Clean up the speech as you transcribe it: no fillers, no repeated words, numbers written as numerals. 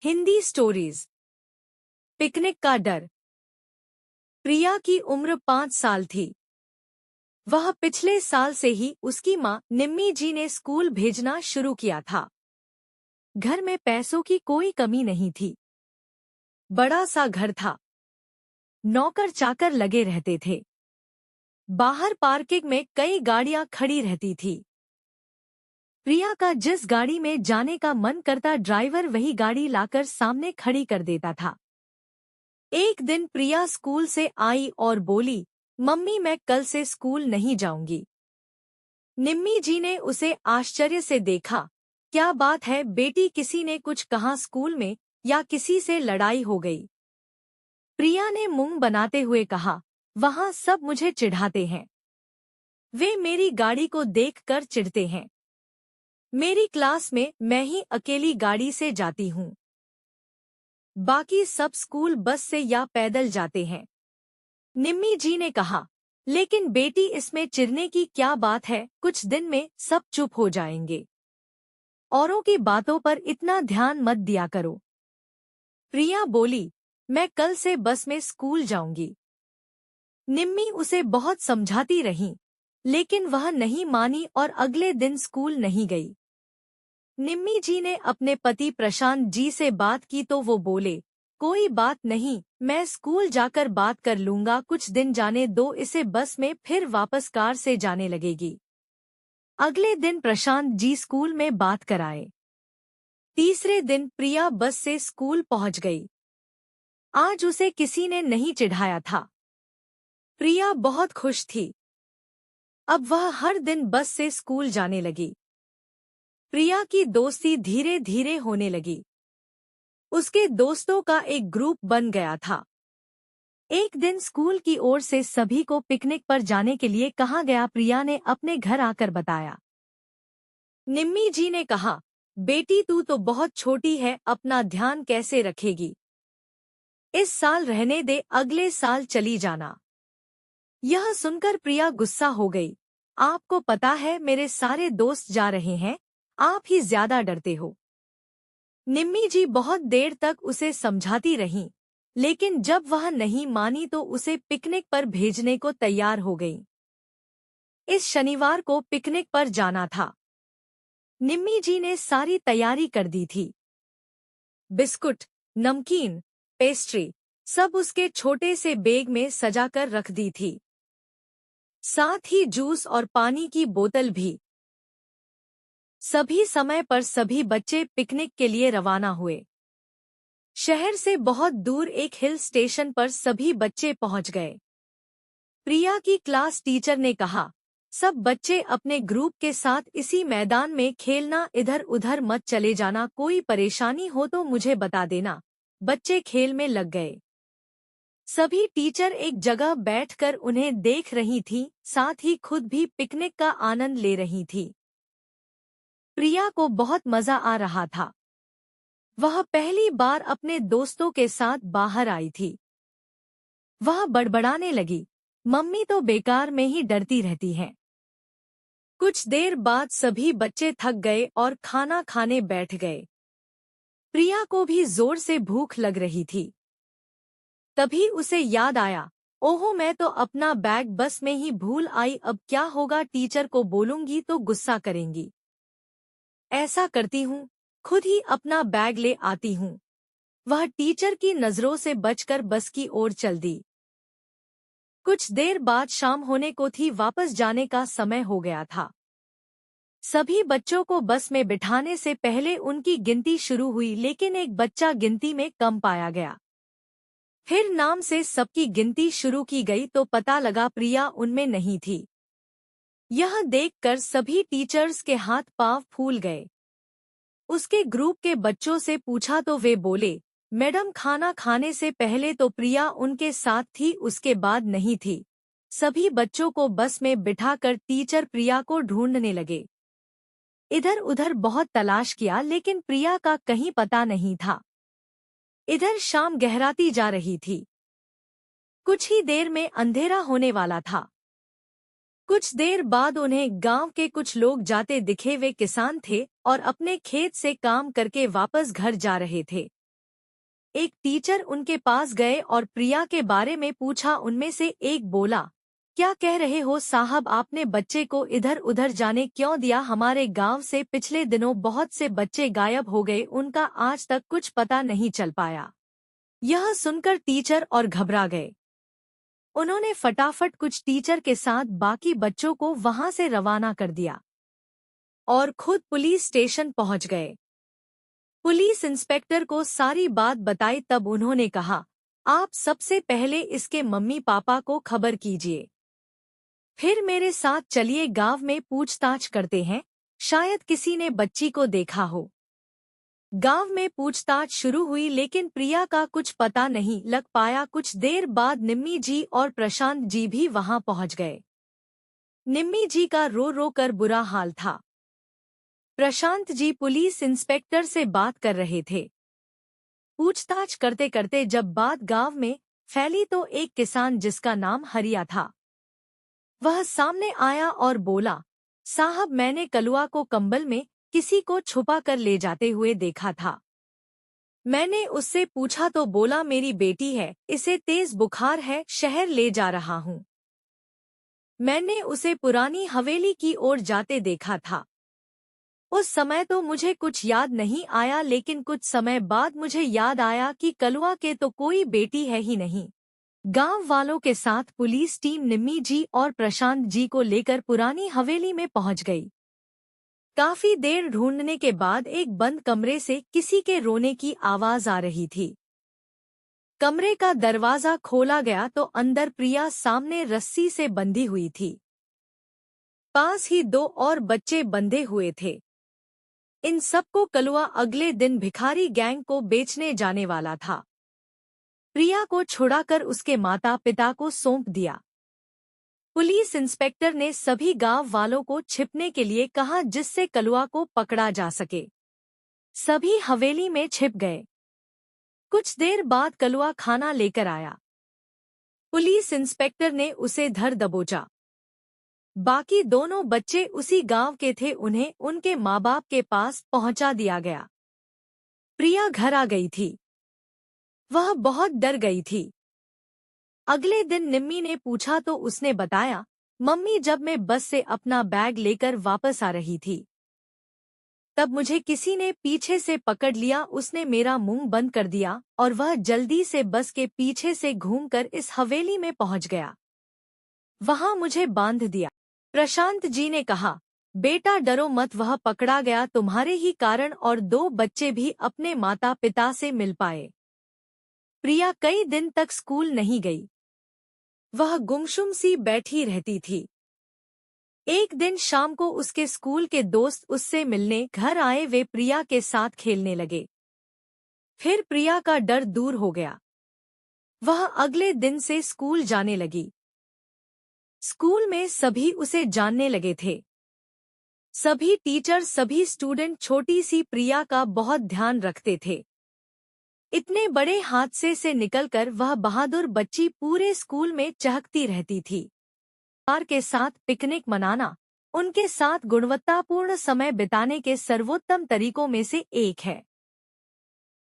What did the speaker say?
Hindi stories. Picnic का डर। प्रिया की उम्र 5 साल थी। वह पिछले साल से ही उसकी माँ निम्मी जी ने स्कूल भेजना शुरू किया था। घर में पैसों की कोई कमी नहीं थी। बड़ा सा घर था। नौकर चाकर लगे रहते थे। बाहर पार्किंग में कई गाड़ियां खड़ी रहती थी। प्रिया का जिस गाड़ी में जाने का मन करता ड्राइवर वही गाड़ी लाकर सामने खड़ी कर देता था। एक दिन प्रिया स्कूल से आई और बोली, मम्मी मैं कल से स्कूल नहीं जाऊंगी। निम्मी जी ने उसे आश्चर्य से देखा। क्या बात है बेटी, किसी ने कुछ कहा स्कूल में या किसी से लड़ाई हो गई? प्रिया ने मुंह बनाते हुए कहा, वहां सब मुझे चिढ़ाते हैं। वे मेरी गाड़ी को देखकर चिढ़ते हैं। मेरी क्लास में मैं ही अकेली गाड़ी से जाती हूँ। बाकी सब स्कूल बस से या पैदल जाते हैं। निम्मी जी ने कहा, लेकिन बेटी इसमें चिढ़ने की क्या बात है, कुछ दिन में सब चुप हो जाएंगे। औरों की बातों पर इतना ध्यान मत दिया करो। प्रिया बोली, मैं कल से बस में स्कूल जाऊंगी। निम्मी उसे बहुत समझाती रही, लेकिन वह नहीं मानी और अगले दिन स्कूल नहीं गई। निम्मी जी ने अपने पति प्रशांत जी से बात की तो वो बोले, कोई बात नहीं, मैं स्कूल जाकर बात कर लूंगा, कुछ दिन जाने दो इसे, बस में फिर वापस कार से जाने लगेगी। अगले दिन प्रशांत जी स्कूल में बात कराए। तीसरे दिन प्रिया बस से स्कूल पहुंच गई। आज उसे किसी ने नहीं चिढ़ाया था। प्रिया बहुत खुश थी। अब वह हर दिन बस से स्कूल जाने लगी। प्रिया की दोस्ती धीरे धीरे होने लगी। उसके दोस्तों का एक ग्रुप बन गया था। एक दिन स्कूल की ओर से सभी को पिकनिक पर जाने के लिए कहा गया। प्रिया ने अपने घर आकर बताया। निम्मी जी ने कहा, बेटी तू तो बहुत छोटी है, अपना ध्यान कैसे रखेगी? इस साल रहने दे, अगले साल चली जाना। यह सुनकर प्रिया गुस्सा हो गई। आपको पता है मेरे सारे दोस्त जा रहे हैं, आप ही ज्यादा डरते हो। निम्मी जी बहुत देर तक उसे समझाती रहीं, लेकिन जब वह नहीं मानी तो उसे पिकनिक पर भेजने को तैयार हो गई। इस शनिवार को पिकनिक पर जाना था। निम्मी जी ने सारी तैयारी कर दी थी। बिस्कुट, नमकीन, पेस्ट्री सब उसके छोटे से बैग में सजाकर रख दी थी। साथ ही जूस और पानी की बोतल भी। सभी समय पर सभी बच्चे पिकनिक के लिए रवाना हुए। शहर से बहुत दूर एक हिल स्टेशन पर सभी बच्चे पहुंच गए। प्रिया की क्लास टीचर ने कहा, सब बच्चे अपने ग्रुप के साथ इसी मैदान में खेलना, इधर उधर मत चले जाना, कोई परेशानी हो तो मुझे बता देना। बच्चे खेल में लग गए। सभी टीचर एक जगह बैठकर उन्हें देख रही थीं, साथ ही खुद भी पिकनिक का आनंद ले रही थी। प्रिया को बहुत मजा आ रहा था। वह पहली बार अपने दोस्तों के साथ बाहर आई थी। वह बड़बड़ाने लगी, मम्मी तो बेकार में ही डरती रहती हैं। कुछ देर बाद सभी बच्चे थक गए और खाना खाने बैठ गए। प्रिया को भी जोर से भूख लग रही थी। तभी उसे याद आया, ओहो मैं तो अपना बैग बस में ही भूल आई, अब क्या होगा? टीचर को बोलूंगी तो गुस्सा करेंगी। ऐसा करती हूँ, खुद ही अपना बैग ले आती हूँ। वह टीचर की नजरों से बचकर बस की ओर चल दी। कुछ देर बाद शाम होने को थी, वापस जाने का समय हो गया था। सभी बच्चों को बस में बिठाने से पहले उनकी गिनती शुरू हुई, लेकिन एक बच्चा गिनती में कम पाया गया। फिर नाम से सबकी गिनती शुरू की गई तो पता लगा प्रिया उनमें नहीं थी। यह देखकर सभी टीचर्स के हाथ पांव फूल गए। उसके ग्रुप के बच्चों से पूछा तो वे बोले, मैडम खाना खाने से पहले तो प्रिया उनके साथ थी, उसके बाद नहीं थी। सभी बच्चों को बस में बिठाकर टीचर प्रिया को ढूंढने लगे। इधर उधर बहुत तलाश किया, लेकिन प्रिया का कहीं पता नहीं था। इधर शाम गहराती जा रही थी। कुछ ही देर में अंधेरा होने वाला था। कुछ देर बाद उन्हें गांव के कुछ लोग जाते दिखे। वे किसान थे और अपने खेत से काम करके वापस घर जा रहे थे। एक टीचर उनके पास गए और प्रिया के बारे में पूछा। उनमें से एक बोला, क्या कह रहे हो साहब, आपने बच्चे को इधर उधर जाने क्यों दिया? हमारे गांव से पिछले दिनों बहुत से बच्चे गायब हो गए, उनका आज तक कुछ पता नहीं चल पाया। यह सुनकर टीचर और घबरा गए। उन्होंने फटाफट कुछ टीचर के साथ बाकी बच्चों को वहां से रवाना कर दिया और खुद पुलिस स्टेशन पहुंच गए। पुलिस इंस्पेक्टर को सारी बात बताई। तब उन्होंने कहा, आप सबसे पहले इसके मम्मी पापा को खबर कीजिए, फिर मेरे साथ चलिए, गांव में पूछताछ करते हैं, शायद किसी ने बच्ची को देखा हो। गांव में पूछताछ शुरू हुई लेकिन प्रिया का कुछ पता नहीं लग पाया। कुछ देर बाद निम्मी जी और प्रशांत जी भी वहां पहुंच गए। निम्मी जी का रो रो कर बुरा हाल था। प्रशांत जी पुलिस इंस्पेक्टर से बात कर रहे थे। पूछताछ करते करते जब बात गांव में फैली तो एक किसान जिसका नाम हरिया था, वह सामने आया और बोला, साहब, मैंने कलुआ को कंबल में किसी को छुपा कर ले जाते हुए देखा था। मैंने उससे पूछा तो बोला मेरी बेटी है, इसे तेज बुखार है, शहर ले जा रहा हूँ। मैंने उसे पुरानी हवेली की ओर जाते देखा था। उस समय तो मुझे कुछ याद नहीं आया, लेकिन कुछ समय बाद मुझे याद आया कि कलुआ के तो कोई बेटी है ही नहीं। गांव वालों के साथ पुलिस टीम निम्मी जी और प्रशांत जी को लेकर पुरानी हवेली में पहुंच गई। काफी देर ढूंढने के बाद एक बंद कमरे से किसी के रोने की आवाज आ रही थी। कमरे का दरवाजा खोला गया तो अंदर प्रिया सामने रस्सी से बंधी हुई थी। पास ही दो और बच्चे बंधे हुए थे। इन सबको कलुआ अगले दिन भिखारी गैंग को बेचने जाने वाला था। प्रिया को छुड़ाकर उसके माता पिता को सौंप दिया। पुलिस इंस्पेक्टर ने सभी गांव वालों को छिपने के लिए कहा जिससे कलुआ को पकड़ा जा सके। सभी हवेली में छिप गए। कुछ देर बाद कलुआ खाना लेकर आया। पुलिस इंस्पेक्टर ने उसे धर दबोचा। बाकी दोनों बच्चे उसी गांव के थे, उन्हें उनके माँ बाप के पास पहुंचा दिया गया। प्रिया घर आ गई थी। वह बहुत डर गई थी। अगले दिन निम्मी ने पूछा तो उसने बताया, मम्मी, जब मैं बस से अपना बैग लेकर वापस आ रही थी तब मुझे किसी ने पीछे से पकड़ लिया। उसने मेरा मुंह बंद कर दिया और वह जल्दी से बस के पीछे से घूमकर इस हवेली में पहुंच गया। वहां मुझे बांध दिया। प्रशांत जी ने कहा, बेटा डरो मत, वह पकड़ा गया तुम्हारे ही कारण और दो बच्चे भी अपने माता पिता से मिल पाए। प्रिया कई दिन तक स्कूल नहीं गई। वह गुमसुम सी बैठी रहती थी। एक दिन शाम को उसके स्कूल के दोस्त उससे मिलने घर आए। वे प्रिया के साथ खेलने लगे। फिर प्रिया का डर दूर हो गया। वह अगले दिन से स्कूल जाने लगी। स्कूल में सभी उसे जानने लगे थे। सभी टीचर, सभी स्टूडेंट छोटी सी प्रिया का बहुत ध्यान रखते थे। इतने बड़े हादसे से निकलकर वह बहादुर बच्ची पूरे स्कूल में चहकती रहती थी। परिवार के साथ पिकनिक मनाना उनके साथ गुणवत्तापूर्ण समय बिताने के सर्वोत्तम तरीकों में से एक है।